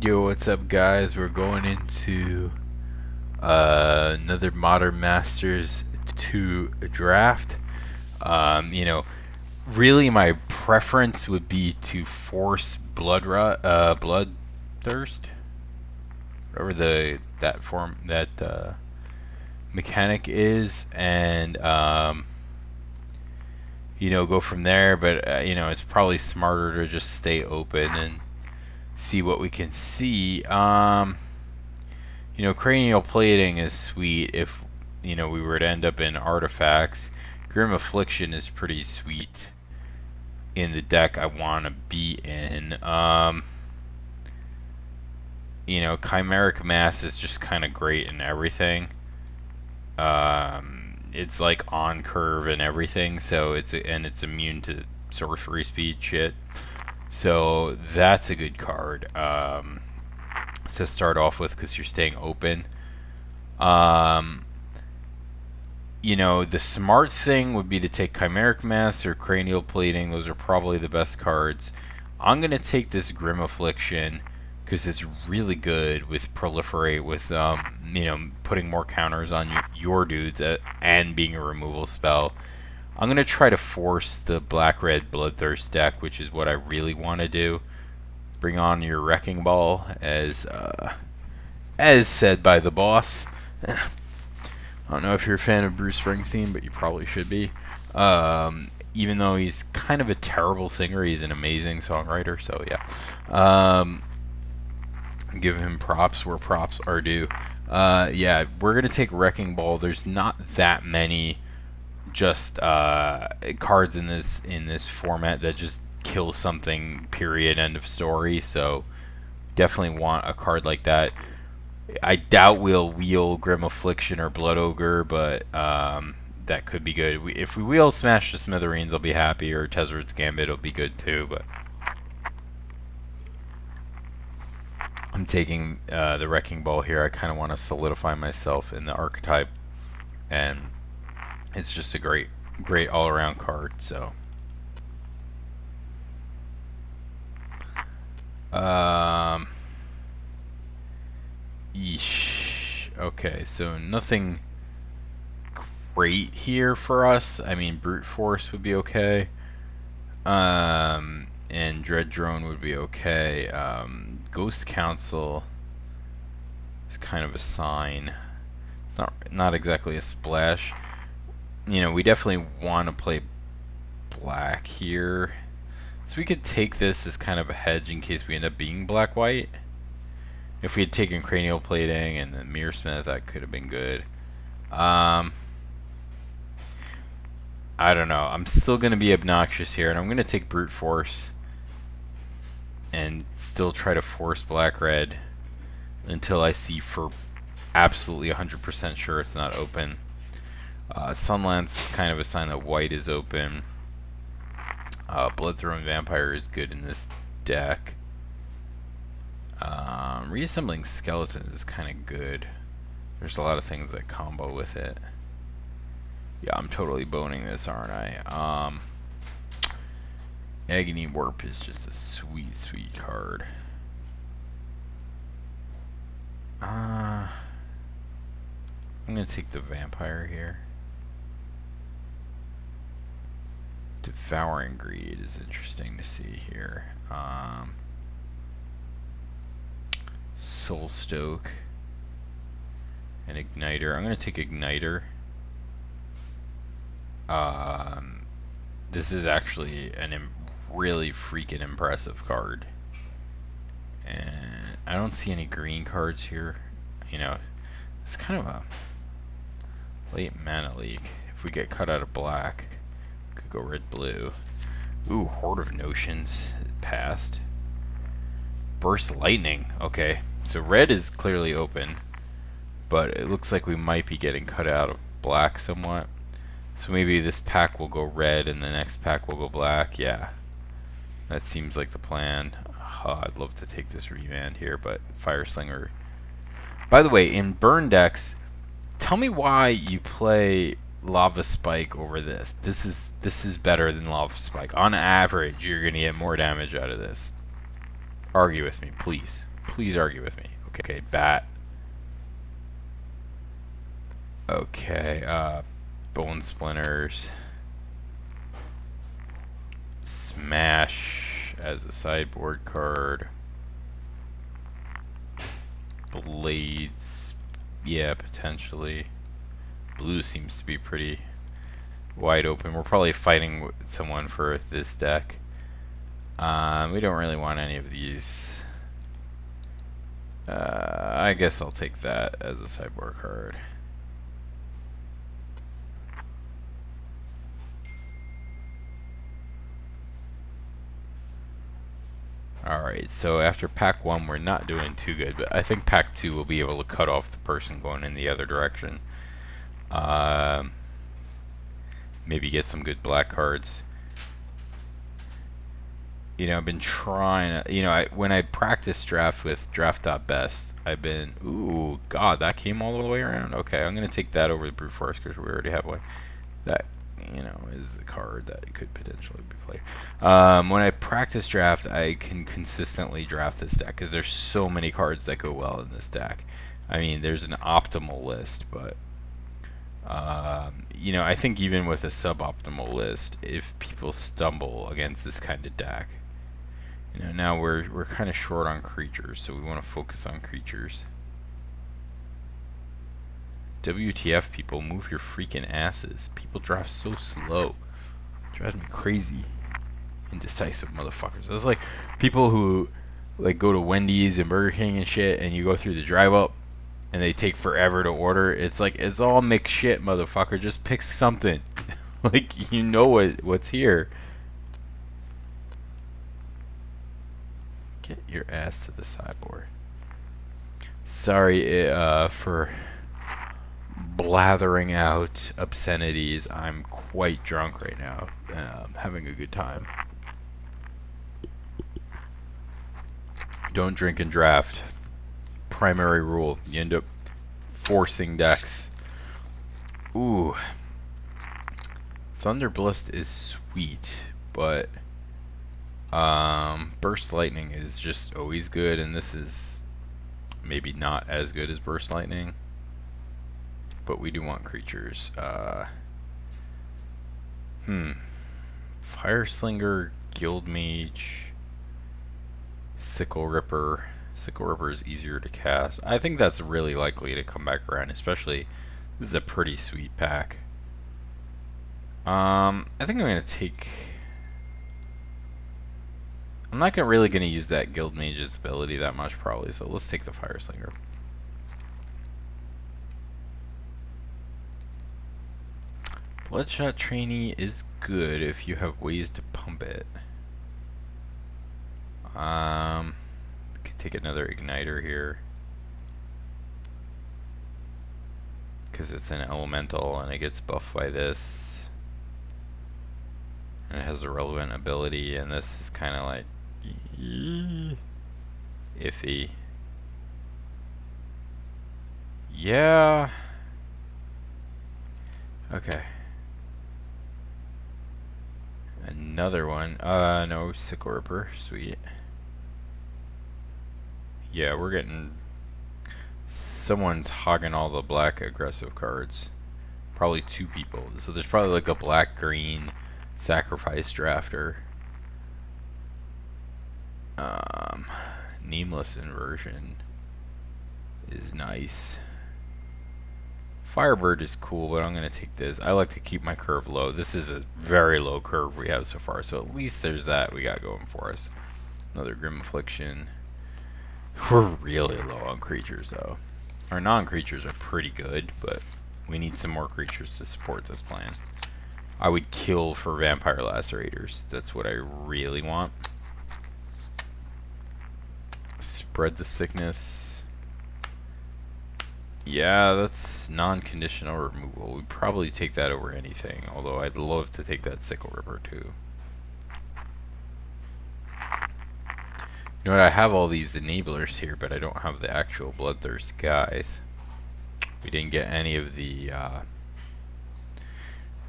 Yo, what's up, guys? We're going into another Modern Masters 2 draft. You know, really, my preference would be to force Bloodthirst, whatever that mechanic is, and go from there. But it's probably smarter to just stay open and see what we can see. Cranial plating is sweet if, we were to end up in artifacts. Grim Affliction is pretty sweet in the deck I want to be in. Chimeric Mass is just kind of great in everything. It's like on curve and everything, so it's immune to sorcery speed shit. So that's a good card to start off with because you're staying open. The smart thing would be to take Chimeric Mass or Cranial Plating. Those are probably the best cards. I'm going to take this Grim Affliction because it's really good with Proliferate, with, putting more counters on your dudes and being a removal spell. I'm going to try to force the Black-Red Bloodthirst deck, which is what I really want to do. Bring on your Wrecking Ball, as said by the boss. I don't know if you're a fan of Bruce Springsteen, but you probably should be. Even though he's kind of a terrible singer, he's an amazing songwriter, so yeah. Give him props where props are due. Yeah, we're going to take Wrecking Ball. There's not that many just cards in this format that just kill something, period, end of story, so definitely want a card like that. I doubt we'll wheel Grim Affliction or Blood Ogre, but that could be good. If we wheel Smash the Smithereens, I'll be happy, or Tezzret's Gambit will be good too, but I'm taking the Wrecking Ball here. I kind of want to solidify myself in the archetype, and it's just a great all-around card, so yeesh. Okay, so nothing great here for us. I mean, Brute Force would be okay. And Dread Drone would be okay. Ghost Council is kind of a sign. It's not exactly a splash. We definitely want to play black here. So we could take this as kind of a hedge in case we end up being black-white. If we had taken Cranial Plating and then Mirror Smith, that could have been good. I don't know. I'm still going to be obnoxious here, and I'm going to take Brute Force and still try to force black-red until I see for absolutely 100% sure it's not open. Sunlance is kind of a sign that white is open. Bloodthrone Vampire is good in this deck. Reassembling Skeleton is kind of good. There's a lot of things that combo with it. Yeah, I'm totally boning this, aren't I? Agony Warp is just a sweet, sweet card. I'm going to take the Vampire here. Devouring Greed is interesting to see here. Soul Stoke and Igniter. I'm going to take Igniter. This is actually a really freaking impressive card. And I don't see any green cards here. It's kind of a late mana leak. If we get cut out of black, could go red-blue. Ooh, Horde of Notions passed. Burst Lightning. Okay, so red is clearly open, but it looks like we might be getting cut out of black somewhat. So maybe this pack will go red and the next pack will go black. Yeah, that seems like the plan. I'd love to take this remand here, but Fire Slinger. By the way, in burn decks, tell me why you play Lava Spike over this. This is better than Lava Spike. On average, you're gonna get more damage out of this. Argue with me, please. Please argue with me. Okay, bat. Okay, bone splinters. Smash as a sideboard card. Blades. Yeah, potentially. Blue seems to be pretty wide open. We're probably fighting with someone for this deck. We don't really want any of these. I guess I'll take that as a sideboard card. Alright, so after pack 1 we're not doing too good, but I think pack 2 will be able to cut off the person going in the other direction. Maybe get some good black cards. You know, I've been trying to, you know, when I practice draft with draft.best, I've been, ooh, God, that came all the way around? Okay, I'm going to take that over the Brute Force because we already have one. That, you know, is a card that could potentially be played. When I practice draft, I can consistently draft this deck because there's so many cards that go well in this deck. I mean, there's an optimal list, but you know, I think even with a suboptimal list, if people stumble against this kind of deck, you know, now we're kind of short on creatures, so we want to focus on creatures. WTF, people, move your freaking asses. People draft so slow. It drives me crazy. Indecisive motherfuckers. That's like people who like go to Wendy's and Burger King and shit, and you go through the drive up and they take forever to order. It's like, it's all mixed shit, motherfucker. Just pick something. Like, you know what's here. Get your ass to the sideboard. Sorry for blathering out obscenities. I'm quite drunk right now. Having a good time. Don't drink and draft. Primary rule. You end up forcing decks. Ooh. Thunderblast is sweet, but Burst Lightning is just always good, and this is maybe not as good as Burst Lightning. But we do want creatures. Fireslinger, Guildmage, Sickle Ripper. Sickle Ripper is easier to cast. I think that's really likely to come back around, especially this is a pretty sweet pack. I think I'm gonna take. I'm not really gonna use that Guildmage's ability that much probably, so let's take the Fireslinger. Bloodshot Trainee is good if you have ways to pump it. Could take another Igniter here. Because it's an elemental and it gets buffed by this. And it has a relevant ability, and this is kind of like iffy. Yeah. Okay. Another one. No, Sickle Ripper. Sweet. Yeah, we're getting. Someone's hogging all the black aggressive cards. Probably two people. So there's probably like a black-green sacrifice drafter. Nameless Inversion is nice. Firebird is cool, but I'm going to take this. I like to keep my curve low. This is a very low curve we have so far, so at least there's that we got going for us. Another Grim Affliction. We're really low on creatures, though. Our non-creatures are pretty good, but we need some more creatures to support this plan. I would kill for Vampire Lacerators. That's what I really want. Spread the Sickness. Yeah, that's non-conditional removal. We'd probably take that over anything, although I'd love to take that Sickle Ripper too. You know what, I have all these enablers here, but I don't have the actual Bloodthirst guys. We didn't get any of the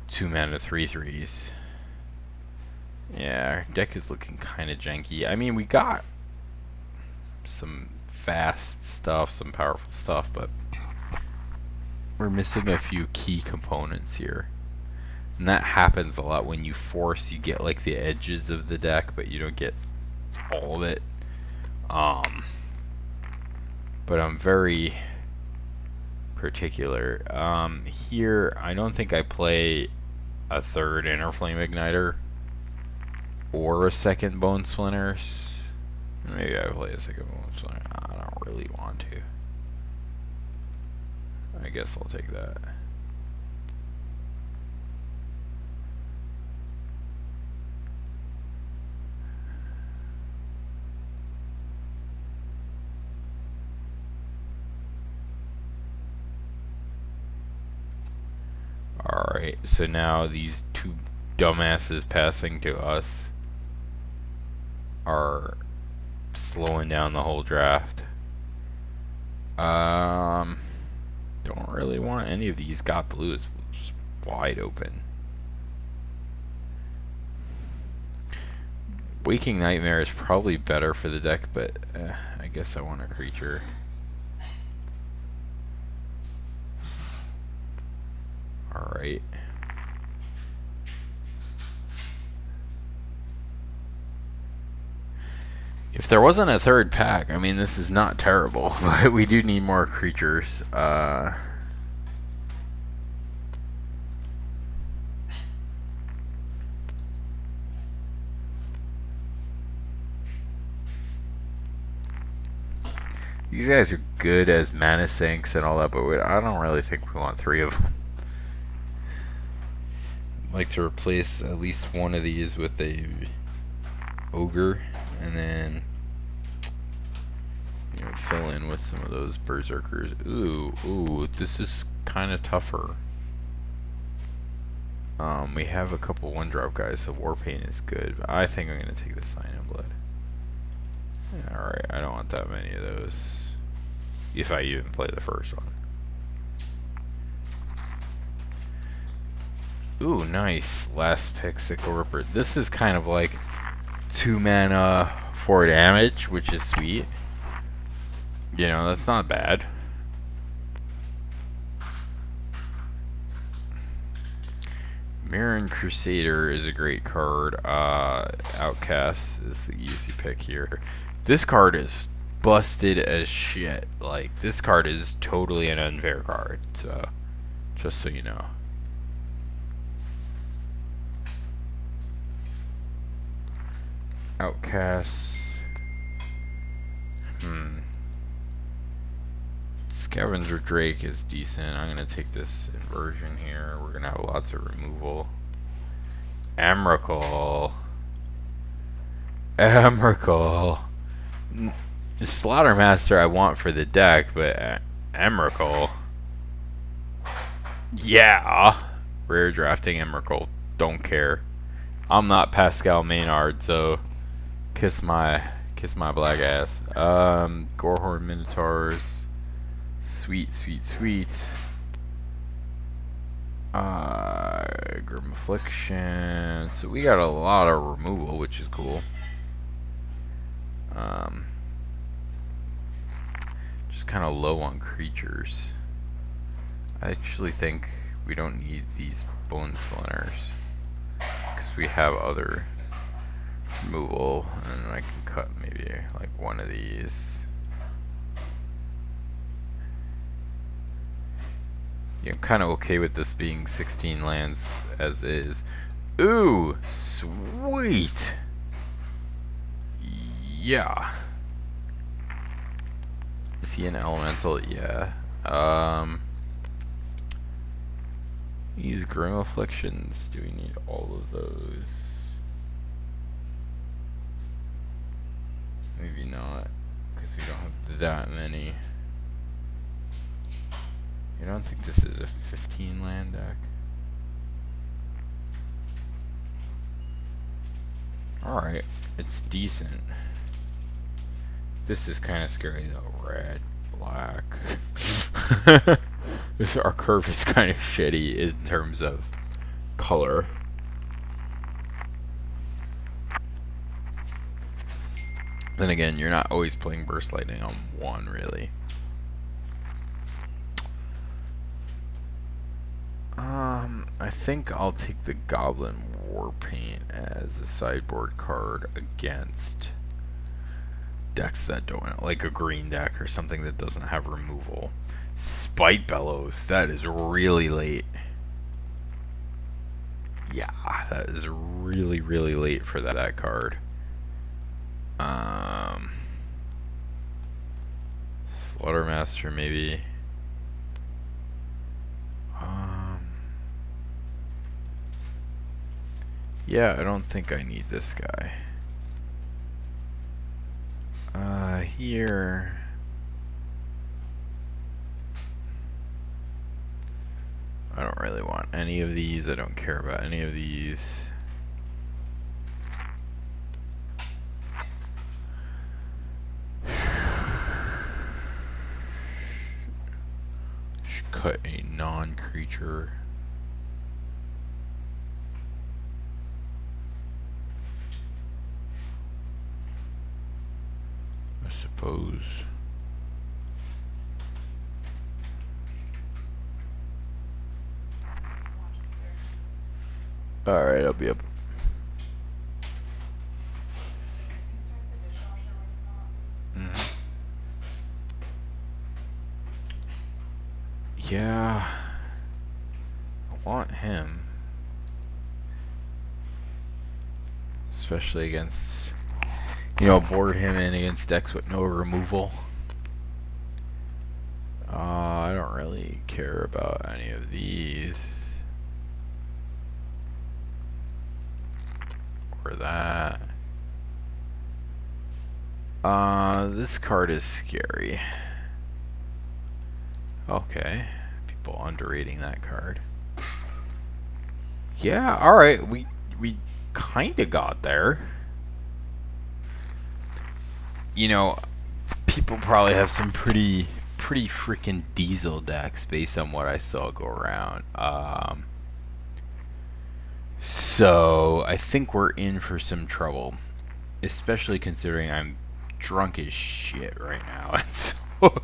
2-mana 3/3s. Yeah, our deck is looking kind of janky. I mean, we got some fast stuff, some powerful stuff, but we're missing a few key components here. And that happens a lot when you force, you get like the edges of the deck, but you don't get all of it. But I'm very particular. Here, I don't think I play a third Inner Flame Igniter or a second Bone Splinters. Maybe I play a second Bone Splinter. I don't really want to. I guess I'll take that. Alright, so now these two dumbasses passing to us are slowing down the whole draft. Don't really want any of these. Got blue is just wide open. Waking Nightmare is probably better for the deck, but I guess I want a creature. Alright. If there wasn't a third pack, I mean, this is not terrible, but we do need more creatures. These guys are good as mana sinks and all that, but I don't really think we want three of them. I'd like to replace at least one of these with a ogre, and then fill in with some of those berserkers. Ooh, this is kind of tougher. We have a couple one-drop guys, so Warpaint is good, but I think I'm going to take the Sign in Blood. Alright, I don't want that many of those, if I even play the first one. Ooh, nice. Last pick, Sickle Ripper. This is kind of like 2 mana 4 damage, which is sweet. You know, that's not bad. Mirran Crusader is a great card. Outcast is the easy pick here. This card is busted as shit. Like, this card is totally an unfair card. So, just so you know. Outcasts. Scavenger Drake is decent. I'm gonna take this inversion here. We're gonna have lots of removal. Emrakul. The Slaughtermaster I want for the deck, but Emrakul. Yeah. Rare drafting Emrakul. Don't care. I'm not Pascal Maynard, so kiss my black ass. Gorehorn Minotaurs. Sweet. Grim Affliction. So we got a lot of removal, which is cool. Just kind of low on creatures. I actually think we don't need these Bone Splinters, because we have other removal, and I can cut maybe like one of these. Yeah, I'm kind of okay with this being 16 lands as is. Ooh, sweet. Yeah. Is he an elemental? Yeah. These Grim Afflictions. Do we need all of those? Maybe not, because we don't have that many. I don't think this is a 15 land deck. Alright, it's decent. This is kind of scary though. Red, black. Our curve is kind of shitty in terms of color. Then again, you're not always playing Burst Lightning on one, really. I think I'll take the Goblin Warpaint as a sideboard card against decks that don't, like a green deck or something that doesn't have removal. Spite Bellows, that is really late. Yeah, that is really, really late for that card. Slaughtermaster, maybe. Yeah, I don't think I need this guy. Here. I don't really want any of these. I don't care about any of these. Should cut a non-creature. I suppose. Alright, I'll be up. Yeah. I want him. Especially against, you know, board him in against decks with no removal. I don't really care about any of these. Or that. This card is scary. Okay. People underrating that card. Yeah, alright. We kinda got there. You know, people probably have some pretty freaking diesel decks based on what I saw go around. So I think we're in for some trouble, especially considering I'm drunk as shit right now, and so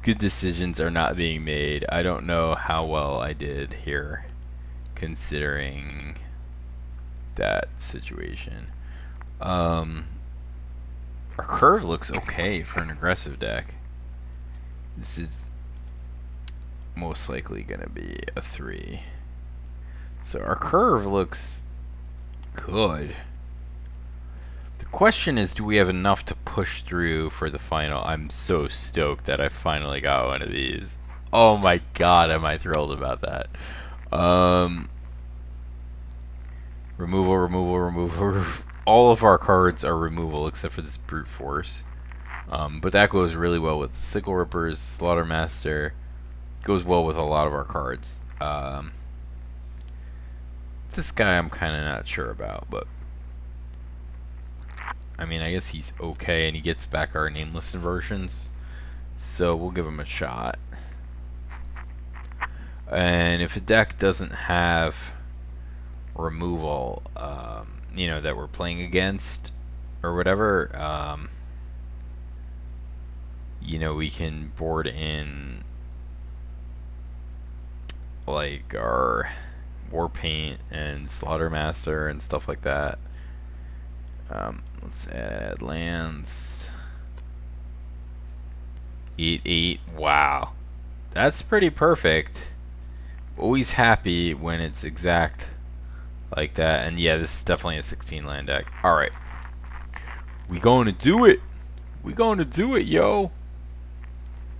good decisions are not being made. I don't know how well I did here, considering that situation. Our curve looks okay for an aggressive deck. This is most likely gonna be a 3. So our curve looks good. The question is, do we have enough to push through for the final? I'm so stoked that I finally got one of these. Oh my god, am I thrilled about that. Removal. All of our cards are removal except for this Brute Force. But that goes really well with Sickle Rippers, Slaughtermaster. Goes well with a lot of our cards. This guy I'm kind of not sure about, but I mean, I guess he's okay, and he gets back our nameless inversions, so we'll give him a shot. And if a deck doesn't have removal, you know, that we're playing against or whatever, you know, we can board in like our Warpaint and Slaughtermaster and stuff like that. Let's add lands. 8/8. Wow, that's pretty perfect. Always happy when it's exact like that. And yeah, this is definitely a 16 land deck. All right, we going to do it. We going to do it, yo.